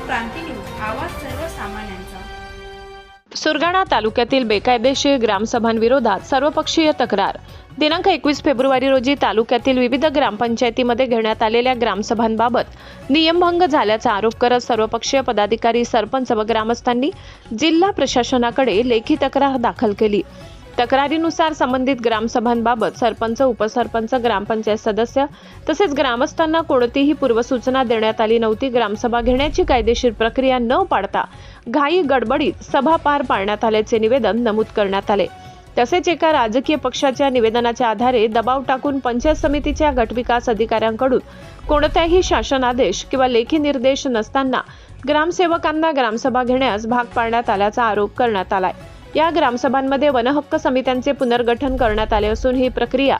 क्रांती news, आवाज सर्वसामान्यांचा। सुरगाणा तालुक्यातील बेकायदेशीर ग्रामसभांविरोधात सर्वपक्षीय तक्रार। दिनांक 21 फेब्रुवारी रोजी तालुक्यातील विविध ग्रामपंचायतीमध्ये घेण्यात आलेल्या ग्रामसभांबाबत नियमभंग झाल्याचा आरोप करत सर्वपक्षीय पदाधिकारी, सरपंच व ग्रामस्थांनी जिल्हा प्रशासनाकडे लेखी तक्रार दाखल केली। तक्रारीनुसार संबंधित ग्रामसभांबाबत सरपंच, उपसरपंच, ग्रामपंचायत सदस्य तसेच ग्रामस्थांना कोणतीही पूर्वसूचना देण्यात आली नव्हती। ग्रामसभा घेण्याची कायदेशीर प्रक्रिया न पाळता घाई गडबडीत सभा पार पाडण्यात आल्याचे निवेदन नमूद करण्यात आले। तसेच एका राजकीय पक्षाच्या निवेदनाच्या आधारे दबाव टाकून पंचायत समितीच्या गटविकास अधिकाऱ्यांकडून कोणताही शासन आदेश किंवा लेखी निर्देश नसताना ग्रामसेवकांना ग्रामसभा घेण्यास भाग पाडण्यात आल्याचा आरोप करण्यात आलाय। या ग्रामसभांमध्ये वनहक्क समित्यांचे पुनर्गठन करण्यात आले असून ही प्रक्रिया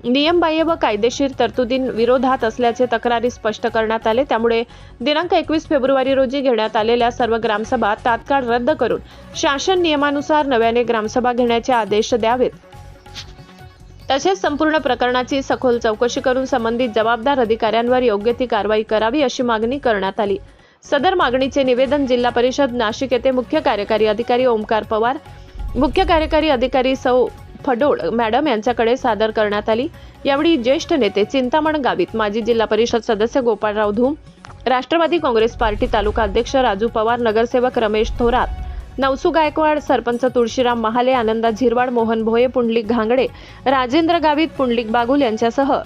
नियमबाह्य व कायदेशीर तरतुदींविरोधात असल्याचे तक्रारी स्पष्ट करण्यात आले। त्यामुळे दिनांक 21 फेब्रुवारी रोजी घेण्यात आलेल्या सर्व ग्रामसभा तात्काळ रद्द करून शासन नियमानुसार नव्याने ग्रामसभा घेण्याचे आदेश द्यावेत। तसेच संपूर्ण प्रकरणाची सखोल चौकशी करून संबंधित जबाबदार अधिकाऱ्यांवर योग्य ती कारवाई करावी अशी मागणी करण्यात आली। सदर मागणीचे निवेदन जिल्हा परिषद नाशिक येथे मुख्य कार्यकारी अधिकारी ओमकार पवार, मुख्य कार्यकारी अधिकारी सौ फडोळ मॅडम यांच्याकडे सादर करण्यात आली। यावेळी ज्येष्ठ नेते चिंतामण गावित, माजी जिल्हा परिषद सदस्य गोपाळराव धूम, राष्ट्रवादी काँग्रेस पार्टी तालुका अध्यक्ष राजू पवार, नगरसेवक रमेश थोरात, नवसू गायकवाड, सरपंच तुळशीराम महाले, आनंदा झिरवाड, मोहन भोये, पुंडलिक घांगडे, राजेंद्र गावित, पुंडलिक बागुल यांच्यासह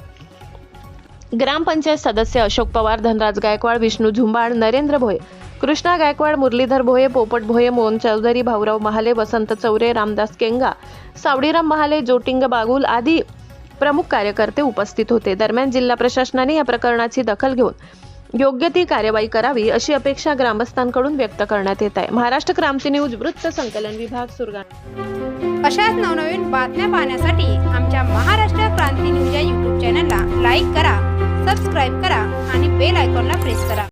ग्रामपंचायत सदस्य अशोक पवार, धनराज गायकवाड, विष्णू झुंबाड, नरेंद्र भोये, कृष्णा गायकवाड, मुरलीधर भोये, पोपट भोये, मोहन चौधरी, भाऊराव महाले, वसंत चौरे, रामदास केंगा, सावडीराम महाले, जोटिंग बागुल आदी प्रमुख कार्यकर्ते उपस्थित होते। दरम्यान जिल्हा प्रशासनाने या प्रकरणाची दखल घेऊन योग्य ती कार्यवाही करावी अशी अपेक्षा ग्रामस्थांकडून व्यक्त करण्यात येत आहे। महाराष्ट्र क्रांती न्यूज वृत्त संकलन विभाग, सुरगाणा। अशाच नवनवीन बातम्या पाहण्यासाठी आमच्या महाराष्ट्र क्रांती न्यूज या YouTube चॅनलला लाईक करा, सबस्क्राईब करा आणि बेल आयकॉनला प्रेस करा।